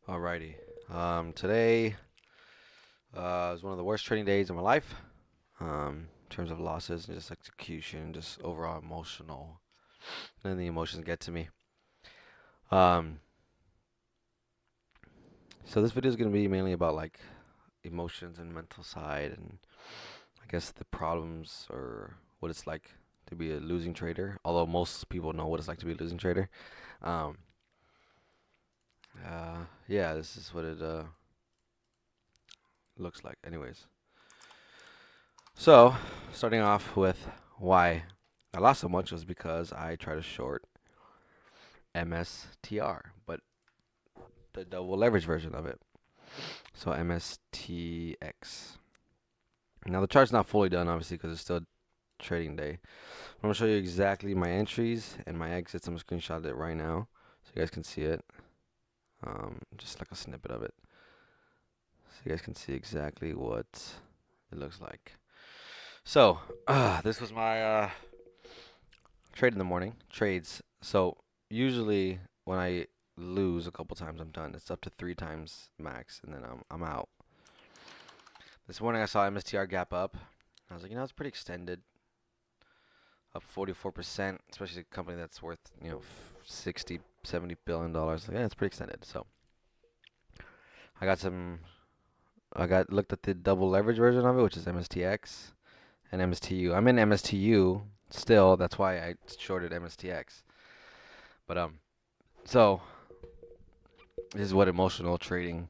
Alrighty. Today was one of the worst trading days of my life. In terms of losses and just execution, just overall emotional. And then the emotions get to me. Um, so this video is gonna be mainly about like emotions and mental side, and I guess the problems or what it's like to be a losing trader. Although most people know what it's like to be a losing trader. Um, yeah, this is what it looks like. Anyways. So, starting off with why I lost so much was because I tried to short MSTR, but the double leverage version of it. So MSTX. Now the chart's not fully done, obviously, because it's still trading day. I'm gonna show you exactly my entries and my exits. I'm gonna screenshot it right now so you guys can see it. Just like a snippet of it, so you guys can see exactly what it looks like. So, this was my trade in the morning, trades. So usually when I lose a couple times, I'm done. It's up to 3 times max, and then I'm out. This morning I saw MSTR gap up. I was like, it's pretty extended, up 44%, especially a company that's worth 60, 70 billion dollars. Like, yeah, it's pretty extended. So I got some. I got looked at the double leverage version of it, which is MSTX and MSTU. I'm in MSTU still. That's why I shorted MSTX. But so this is what emotional trading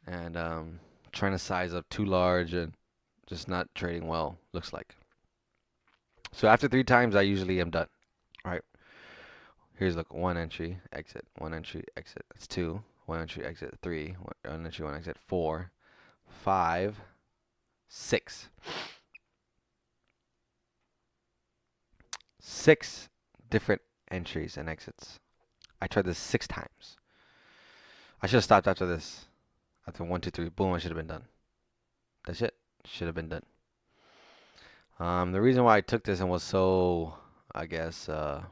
and trying to size up too large and just not trading well looks like. So after 3 times, I usually am done. All right. Here's like one entry, exit, one entry, exit. That's two. One entry, exit, three. One entry, one exit, four, five, six. Six different entries and exits. I tried this 6 times. I should have stopped after this. After one, two, three, boom, I should have been done. That's it. Should have been done. The reason why I took this and was so, I guess, uh,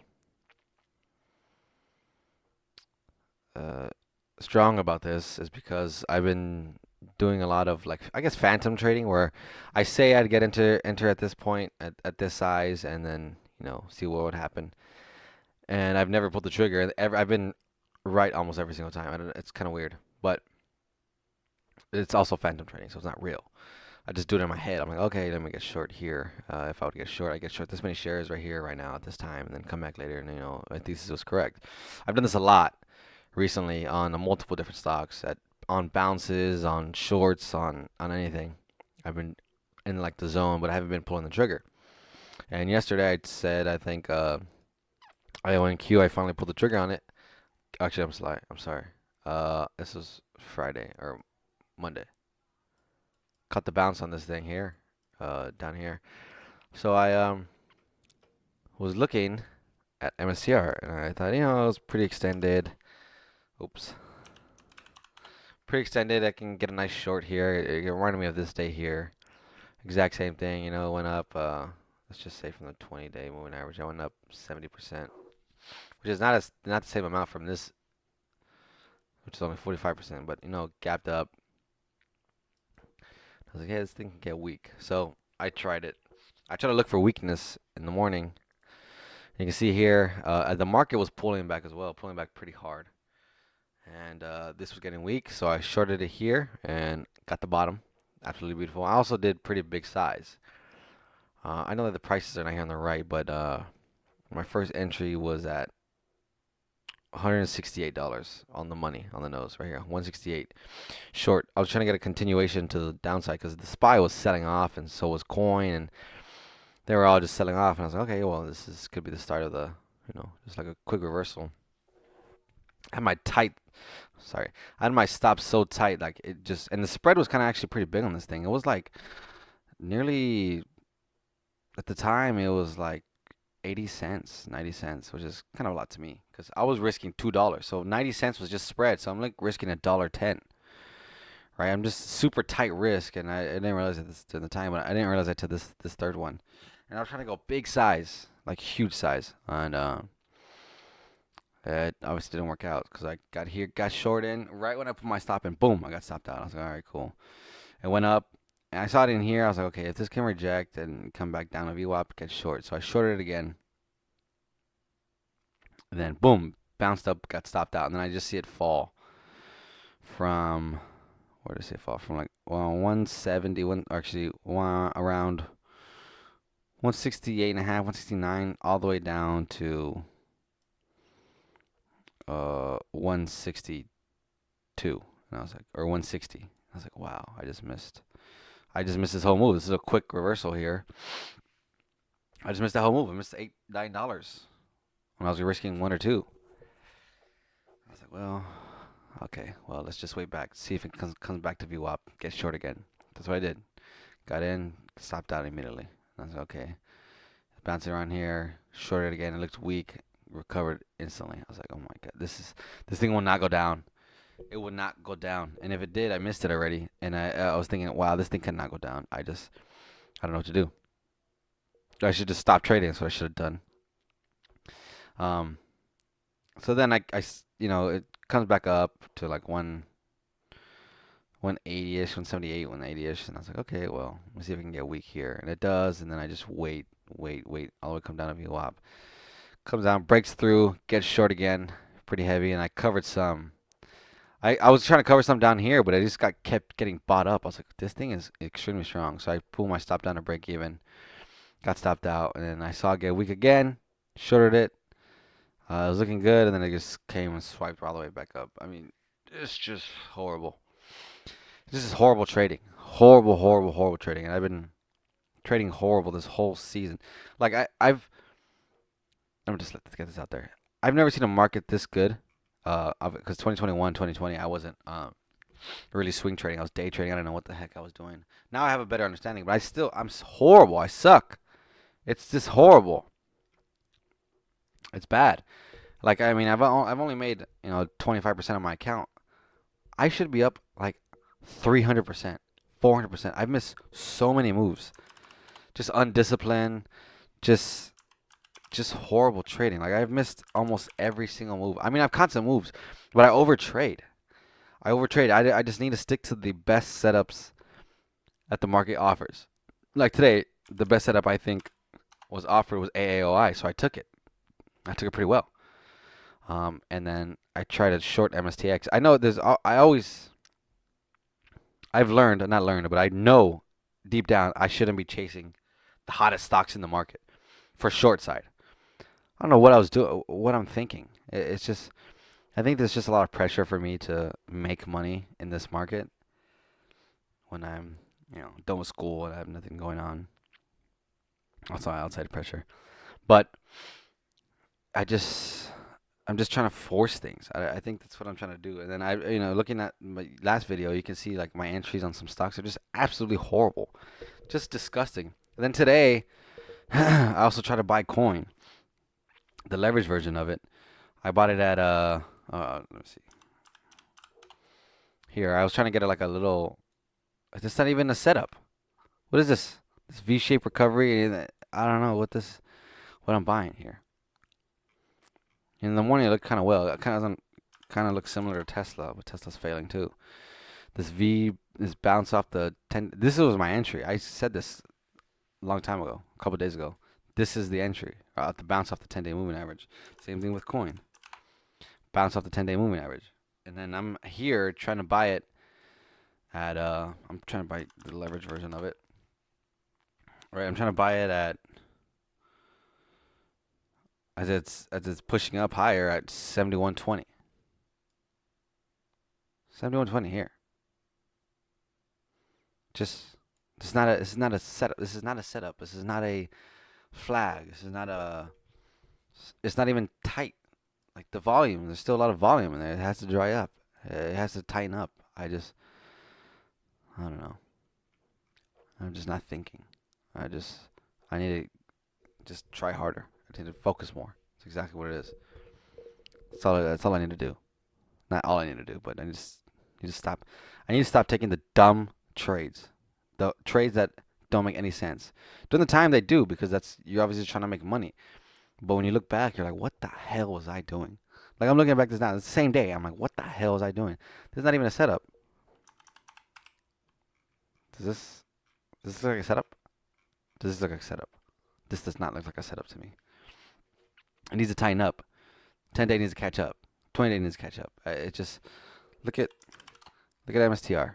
strong about this is because I've been doing a lot of like I guess phantom trading where I say I'd get into enter at this point at this size and then see what would happen. And I've never pulled the trigger. And I've been right almost every single time. I don't, it's kind of weird, but it's also phantom trading, so it's not real. I just do it in my head. I'm like, okay, let me get short here. If I would get short, I get short this many shares right here, right now, at this time, and then come back later, and my thesis was correct. I've done this a lot recently on multiple different stocks, on bounces, on shorts, on anything. I've been in like the zone, but I haven't been pulling the trigger. And yesterday I said I think IONQ I finally pulled the trigger on it. Actually, I'm sorry. This was Friday or Monday. Cut the bounce on this thing here, down here. So I was looking at MSCR and I thought, it was pretty extended. Oops. Pretty extended. I can get a nice short here. It reminded me of this day here. Exact same thing, it went up, let's just say from the 20-day moving average, I went up 70%, which is not the same amount from this, which is only 45%, but gapped up. I was like, hey, this thing can get weak. So I tried it. I tried to look for weakness in the morning. You can see here, the market was pulling back as well, pulling back pretty hard. And this was getting weak, so I shorted it here and got the bottom. Absolutely beautiful. I also did pretty big size. I know that the prices are not here on the right, but my first entry was at $168 on the money, on the nose, right here, 168 short. I was trying to get a continuation to the downside because the SPY was selling off, and so was coin, and they were all just selling off. And I was like, okay, well, could be the start of the, just like a quick reversal. I had my sorry, I had my stop so tight, like it just, and the spread was kind of actually pretty big on this thing. It was like nearly, at the time, it was like 80 cents, 90 cents, which is kind of a lot to me because I was risking $2. So 90 cents was just spread. So I'm like risking $1.10, right? I'm just super tight risk. And I didn't realize it at the time, but I didn't realize it to this third one. And I was trying to go big size, like huge size. And It obviously didn't work out because I got here, got short in right when I put my stop in. Boom, I got stopped out. I was like, all right, cool. It went up, and I saw it in here. I was like, okay, if this can reject and come back down a VWAP, get short. So I shorted it again, and then boom, bounced up, got stopped out, and then I just see it fall from where does it fall from? Like 170, actually around 168 and a half, 169, all the way down to 162, and I was like, or 160. I was like, wow, I just missed. I just missed this whole move. This is a quick reversal here. I just missed that whole move. I missed $8, $9 when I was risking one or two. I was like, well, okay, well, let's just wait back, see if it comes back to VWAP, get short again. That's what I did. Got in, stopped out immediately. I was like, okay, bouncing around here, shorted again. It looked weak, recovered instantly. I was like, oh my god, this thing will not go down. It would not go down. And if it did, I missed it already. And I was thinking, wow, this thing cannot go down. I don't know what to do. I should just stop trading. That's what I should have done. So then it comes back up to like 180-ish, 178, 180-ish, and I was like, okay, well, let's see if we can get weak here. And it does, and then I just wait, all the way come down to VWAP. Comes down, breaks through, gets short again, pretty heavy, and I covered some. I was trying to cover some down here, but I just kept getting bought up. I was like, this thing is extremely strong. So I pulled my stop down to break even, got stopped out, and then I saw it get weak again, shorted it. It was looking good, and then it just came and swiped all the way back up. I mean, it's just horrible. This is horrible trading. Horrible, horrible, horrible trading. And I've been trading horrible this whole season. Like let me just let's get this out there. I've never seen a market this good. Because 2021, 2020, I wasn't really swing trading. I was day trading. I don't know what the heck I was doing. Now I have a better understanding, but I'm horrible. I suck. It's just horrible. It's bad. Like I mean, I've only made 25% of my account. I should be up like 300%, 400%. I've missed so many moves. Just undisciplined. Just horrible trading. Like I've missed almost every single move. I mean, I've constant moves, but I overtrade. I just need to stick to the best setups that the market offers. Like today, the best setup I think was offered was AAOI, so I took it. I took it pretty well. And then I tried to short MSTX. I know I've learned, not learned, but I know deep down I shouldn't be chasing the hottest stocks in the market for short side. I don't know what I was doing, what I'm thinking. It's just, I think there's just a lot of pressure for me to make money in this market when I'm, done with school and I have nothing going on. Also outside pressure. But I'm just trying to force things. I think that's what I'm trying to do. And then looking at my last video, you can see like my entries on some stocks are just absolutely horrible, just disgusting. And then today, I also tried to buy coin, the leverage version of it. I bought it at let me see. Here, I was trying to get it like a little. It's not even a setup. What is this? This V-shaped recovery. I don't know what I'm buying here. In the morning, it looked kind of well. It kind of looks similar to Tesla, but Tesla's failing too. This bounce off the 10. This was my entry. I said this a long time ago, a couple days ago. This is the entry. The bounce off the 10-day moving average. Same thing with coin. Bounce off the 10-day moving average. And then I'm here trying to buy it at I'm trying to buy the leverage version of it. Right, I'm trying to buy it at as it's pushing up higher at 71.20. 71.20 here. This is not a setup. This is not a setup. This is not a flag. It's not even tight. Like the volume, there's still a lot of volume in there. It has to dry up. It has to tighten up. I don't know. I'm just not thinking. I need to just try harder. I need to focus more. That's exactly what it is. That's all I need to do. Not all I need to do, but I just need to stop. I need to stop taking the dumb trades. The trades that don't make any sense. During the time they do, because you're obviously trying to make money. But when you look back, you're like, what the hell was I doing? Like I'm looking back this now, it's the same day. I'm like, what the hell was I doing? This is not even a setup. Does this look like a setup? Does this look like a setup? This does not look like a setup to me. It needs to tighten up. 10-day needs to catch up. 20-day needs to catch up. It just look at MSTR.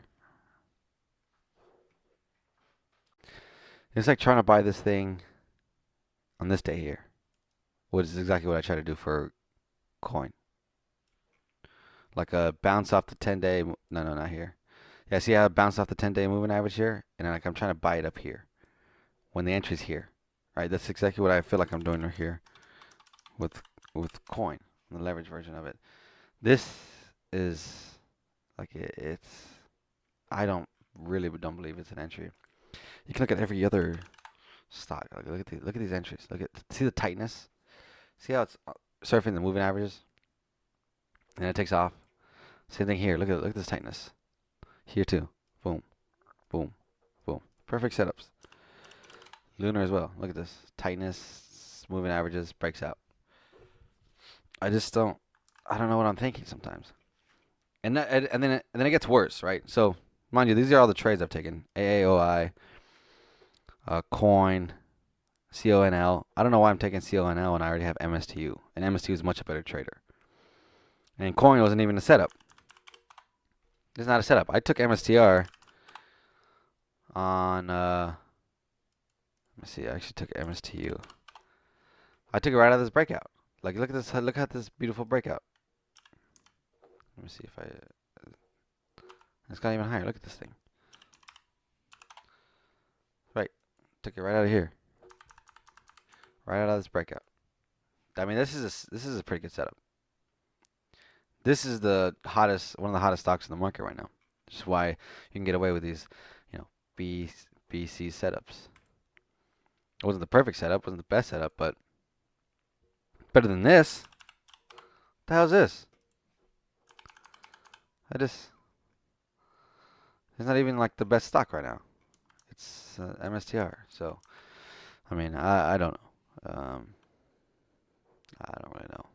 It's like trying to buy this thing on this day here, which is exactly what I try to do for coin. Like a bounce off the 10-day. No, not here. Yeah, see how it bounced off the 10-day moving average here, and then like I'm trying to buy it up here when the entry's here. Right, that's exactly what I feel like I'm doing right here with coin, the leverage version of it. This is like it's. I don't believe it's an entry. You can look at every other stock. Like, look at these entries. See the tightness. See how it's surfing the moving averages, and it takes off. Same thing here. Look at this tightness. Here too. Boom, boom, boom. Perfect setups. Lunar as well. Look at this tightness. Moving averages breaks out. I just don't. I don't know what I'm thinking sometimes. And then it gets worse, right? So mind you, these are all the trades I've taken. AAOI, coin, CONL. I don't know why I'm taking CONL when I already have MSTU, and MSTU is much a better trader. And coin wasn't even a setup. It's not a setup. I took MSTR on. Let me see. I actually took MSTU. I took it right out of this breakout. Like look at this. Look at this beautiful breakout. Let me see if I. It's got even higher. Look at this thing. Right. Took it right out of here. Right out of this breakout. I mean, this is a pretty good setup. This is one of the hottest stocks in the market right now. Which is why you can get away with these, B, C setups. It wasn't the perfect setup, wasn't the best setup, but better than this. What the hell is this? It's not even like the best stock right now. It's MSTR. So, I mean, I don't know. I don't really know.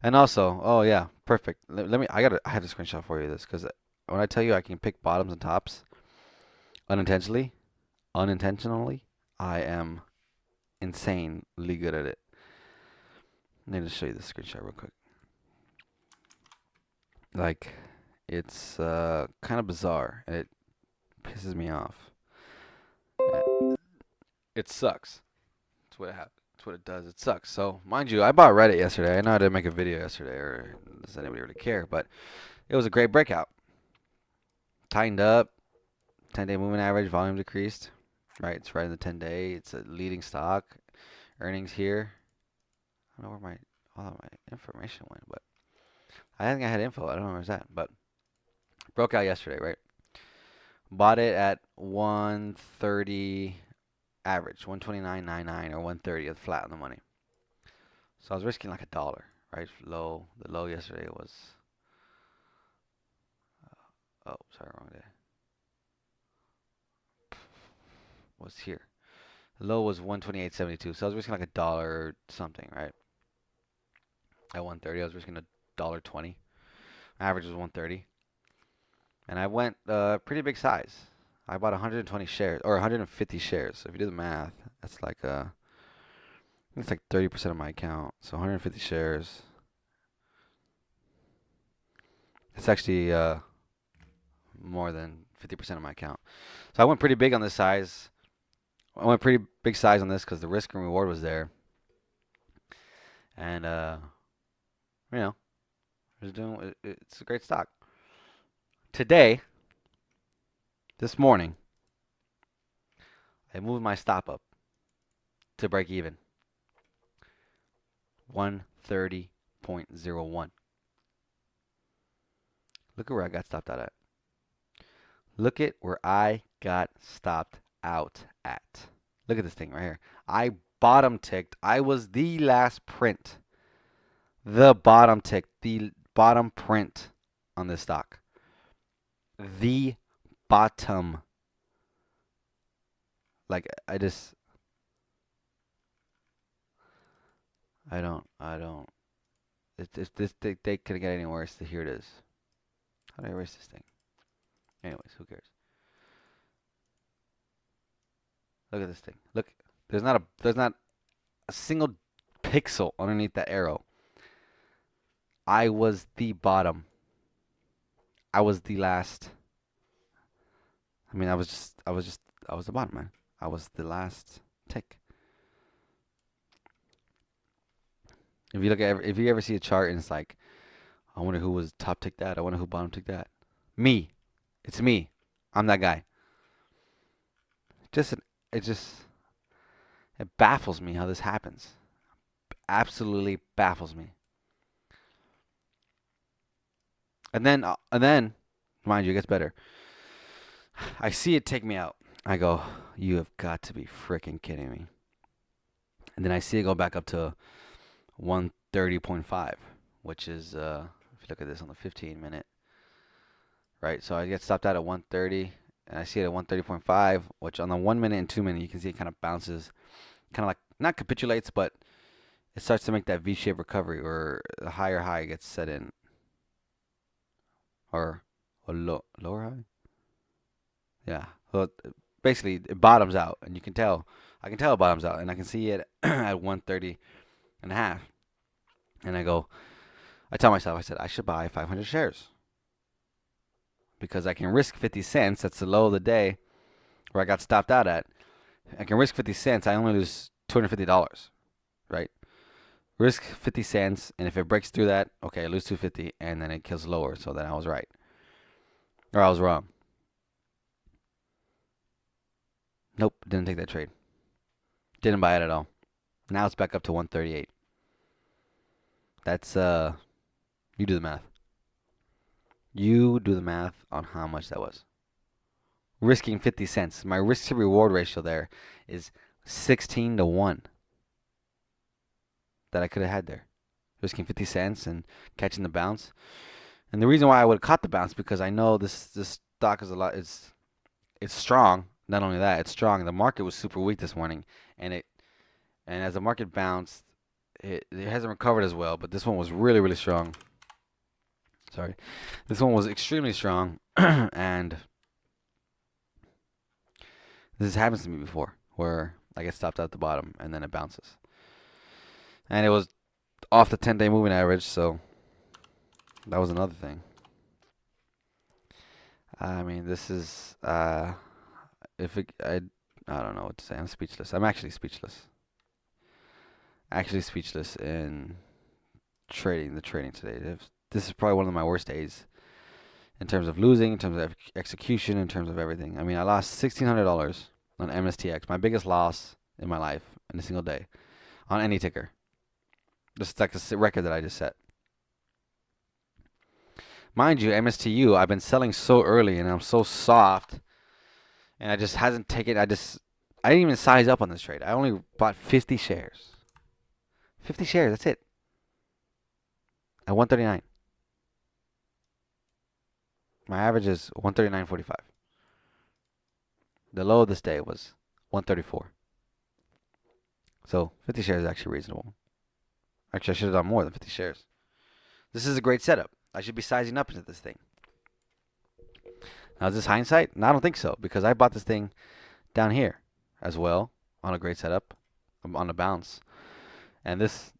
And also, oh yeah, perfect. I have a screenshot for you of this because when I tell you I can pick bottoms and tops unintentionally, I am insanely good at it. I need to show you this screenshot real quick. Like, it's kind of bizarre and it pisses me off. It sucks. That's what it happens. That's what it does. It sucks. So, mind you, I bought Reddit yesterday. I know I didn't make a video yesterday, or does anybody really care? But it was a great breakout. Tightened up. 10-day moving average. Volume decreased. Right. It's right in the 10-day. It's a leading stock. Earnings here. I don't know where all of my information went, but I think I had info. I don't know where's that, but broke out yesterday, right? Bought it at 130 average, 129.99 or 130 flat on the money. So I was risking like $1, right? The low yesterday was sorry, wrong day. Was here. The low was 128.72. So I was risking like $1 something, right? At 130, I was risking $1.20. Average was 130. And I went pretty big size. I bought 120 shares or 150 shares. So if you do the math, that's like it's like 30% of my account. So 150 shares. It's actually more than 50% of my account. So I went pretty big on this size. I went pretty big size on this because the risk and reward was there. And it's a great stock. Today, this morning, I moved my stop up to break even. 130.01. Look at where I got stopped out at. Look at where I got stopped out at. Look at this thing right here. I bottom ticked. I was the last print. The bottom tick. The bottom print on this stock. The bottom. Like, I don't. If this they couldn't get any worse, here it is. How do I erase this thing? Anyways, who cares? Look at this thing. Look, there's not a single pixel underneath that arrow. I was the bottom. I was the last. I mean, I was the bottom, man. I was the last tick. If you ever see a chart and it's like, I wonder who was top tick that. I wonder who bottom tick that. Me. It's me. I'm that guy. Just it just it baffles me how this happens. Absolutely baffles me. And then, mind you, it gets better. I see it take me out. I go, you have got to be freaking kidding me. And then I see it go back up to 130.5, which is, if you look at this on the 15-minute, right? So I get stopped out at 130, and I see it at 130.5, which on the 1 minute and 2 minute, you can see it kind of bounces, kind of like, not capitulates, but it starts to make that V-shaped recovery, or the higher high gets set in, or lower high? Yeah. Well, basically, it bottoms out, and you can tell. I can tell it bottoms out, and I can see it at 130 and a half. And I tell myself, I said, I should buy 500 shares because I can risk 50 cents. That's the low of the day where I got stopped out at. I can risk 50 cents. I only lose $250, right? Risk 50 cents, and if it breaks through that, okay, I lose 250, and then it kills lower. So then I was right, or I was wrong. Nope, didn't take that trade. Didn't buy it at all. Now it's back up to 138. That's you do the math. You do the math on how much that was. Risking 50 cents. My risk to reward ratio there is 16 to 1 that I could have had there. Risking 50 cents and catching the bounce. And the reason why I would have caught the bounce because I know this stock is it's strong. Not only that, it's strong. The market was super weak this morning, and as the market bounced, it hasn't recovered as well. But this one was really really strong. Sorry, this one was extremely strong, and this happens to me before, where I get stopped at the bottom and then it bounces, and it was off the 10-day moving average, so that was another thing. I mean, this is if it, I don't know what to say. I'm speechless. I'm actually speechless. Actually speechless in the trading today. This is probably one of my worst days in terms of losing, in terms of execution, in terms of everything. I mean, I lost $1,600 on MSTX, my biggest loss in my life in a single day on any ticker. Just like a record that I just set. Mind you, MSTU, I've been selling so early and I'm so soft, and I just hasn't taken. I didn't even size up on this trade. I only bought 50 shares. 50 shares. That's it. At 139. My average is 139.45. The low of this day was 134. So 50 shares is actually reasonable. Actually, I should have done more than 50 shares. This is a great setup. I should be sizing up into this thing. Now, is this hindsight? No, I don't think so, because I bought this thing down here as well on a great setup, on a bounce. And this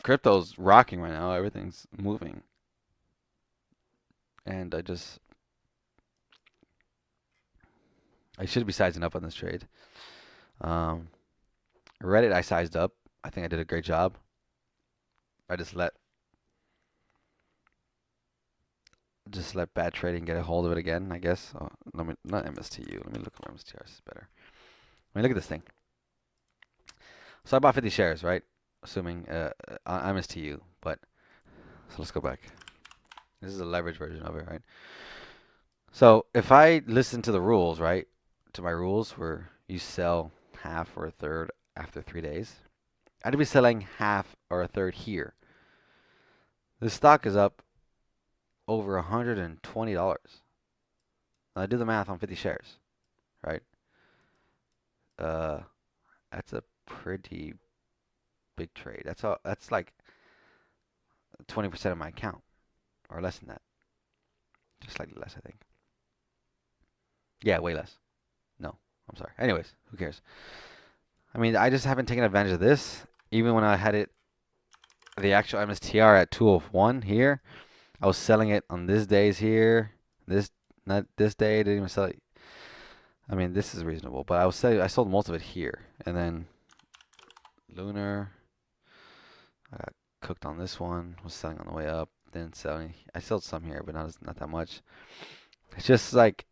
crypto's rocking right now. Everything's moving. And I should be sizing up on this trade. Reddit, I sized up. I think I did a great job. I just let bad trading get a hold of it again, I guess. Oh, not MSTU. Let me look at MSTR. This is better. I mean, look at this thing. So I bought 50 shares, right? Assuming on MSTU. But so let's go back. This is a leverage version of it, right? So if I listen to the rules, right? To my rules where you sell half or a third after 3 days, I'd be selling half or a third here. This stock is up over $120. Now I do the math on 50 shares, right? Uh, that's a pretty big trade. That's like 20% of my account, or less than that. Just slightly less, I think. Yeah, way less. No, I'm sorry. Anyways, who cares? I mean, I just haven't taken advantage of this. Even when I had it, the actual MSTR at 201 here, I was selling it on this days here. This not this day, didn't even sell it. I mean, this is reasonable, but I sold most of it here, and then Lunar. I got cooked on this one. Was selling on the way up, then selling. I sold some here, but not that much. It's just like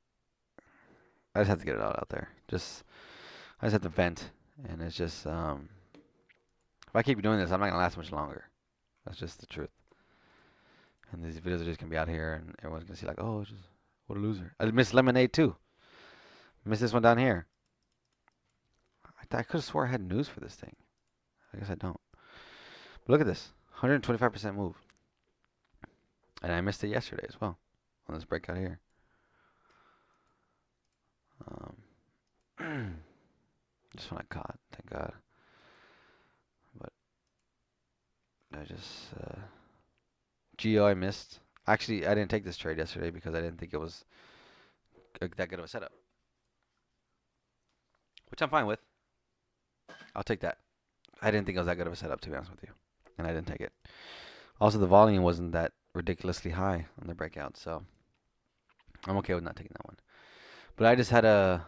I just have to get it all out there. I just have to vent, and it's just if I keep doing this, I'm not gonna last much longer. That's just the truth. And these videos are just gonna be out here, and everyone's gonna see like, oh, just what a loser. I missed Lemonade too. Missed this one down here. I could have swore I had news for this thing. I guess I don't. But look at this, 125% move, and I missed it yesterday as well on this breakout here. This one I caught, thank God. But I just Geo I missed. Actually, I didn't take this trade yesterday because I didn't think it was that good of a setup, which I'm fine with. I'll take that. I didn't think it was that good of a setup, to be honest with you, and I didn't take it. Also, the volume wasn't that ridiculously high on the breakout, so I'm okay with not taking that one. But I just had to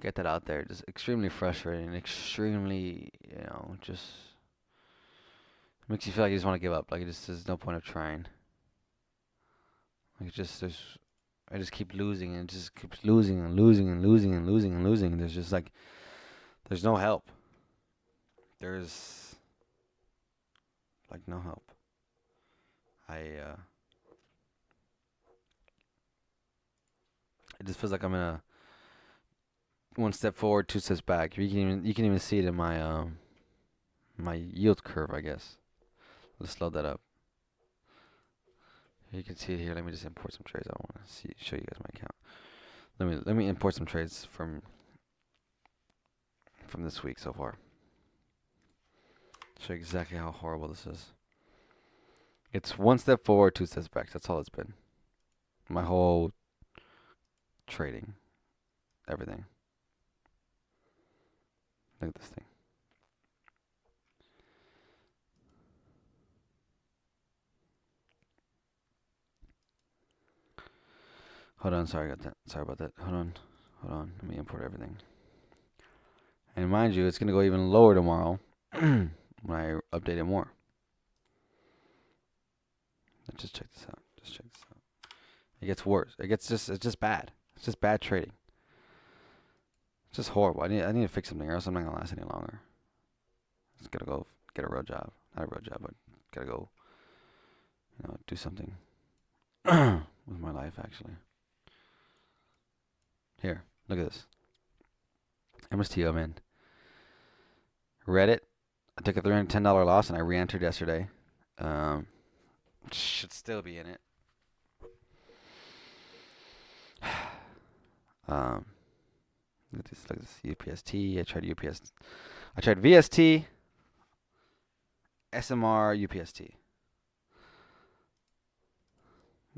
get that out there. Just extremely frustrating, extremely, just makes you feel like you just want to give up. Like there's no point of trying. Like I just keep losing and just keeps losing and losing and losing and losing and losing. There's just like, there's no help. There's like no help. It just feels like I'm in a one step forward, two steps back. You can even see it in my my yield curve, I guess. Let's load that up. You can see it here. Let me just import some trades. I want to show you guys my account. Let me import some trades from this week so far. Show you exactly how horrible this is. It's one step forward, two steps back. That's all it's been. My whole trading, everything. Look at this thing. Hold on, sorry about that. Hold on. Let me import everything. And mind you, it's gonna go even lower tomorrow when I update it more. Let's just check this out. It gets worse. It's just bad. It's just bad trading. It's just horrible. I need to fix something, or else I'm not gonna last any longer. Just gotta go get a real job. Not a real job, but gotta go, do something with my life, actually. Here, look at this. MSTO, man. Reddit. I took a $310 loss, and I re-entered yesterday. Should still be in it. Look at this UPST. I tried UPS. I tried VST, SMR, UPST.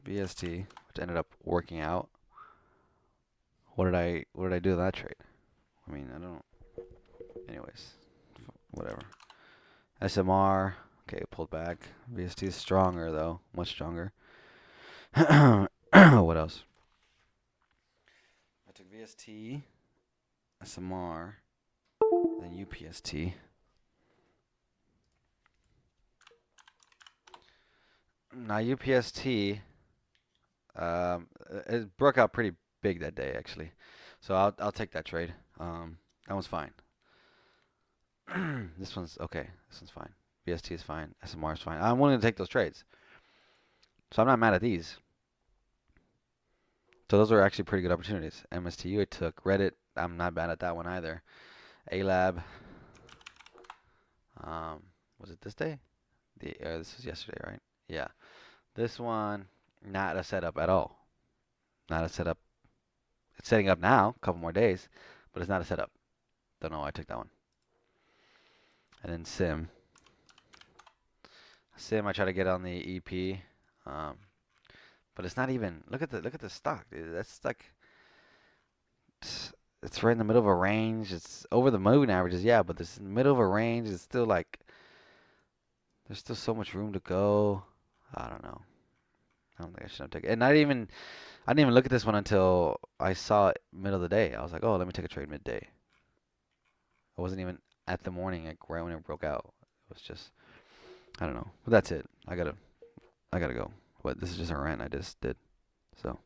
VST, which ended up working out. What did I do in that trade? I mean, I don't. Anyways, whatever. SMR, okay, pulled back. VST is stronger though, much stronger. What else? I took VST, SMR, then UPST. Now UPST, it broke out pretty big that day actually, so I'll take that trade. That one's fine. This one's okay. This one's fine. VST is fine. SMR is fine. I'm willing to take those trades, so I'm not mad at these. So those are actually pretty good opportunities. MSTU I took. Reddit, I'm not bad at that one either. A-Lab, was it this day? This was yesterday, right? Yeah. This one, not a setup at all. Not a setup. It's setting up now, a couple more days, but it's not a setup. Don't know why I took that one. And then Sim. Sim, I try to get on the EP, um, but it's not even. Look at the stock, dude. That's like it's, it's right in the middle of a range. It's over the moving averages, yeah, but this in the middle of a range. It's still like there's still so much room to go. I don't know. I don't think I should have taken. And I didn't even look at this one until I saw it middle of the day. I was like, oh, let me take a trade midday. I wasn't even at the morning, like right when it broke out. It was just I don't know. But that's it. I gotta go. But this is just a rant I just did. So.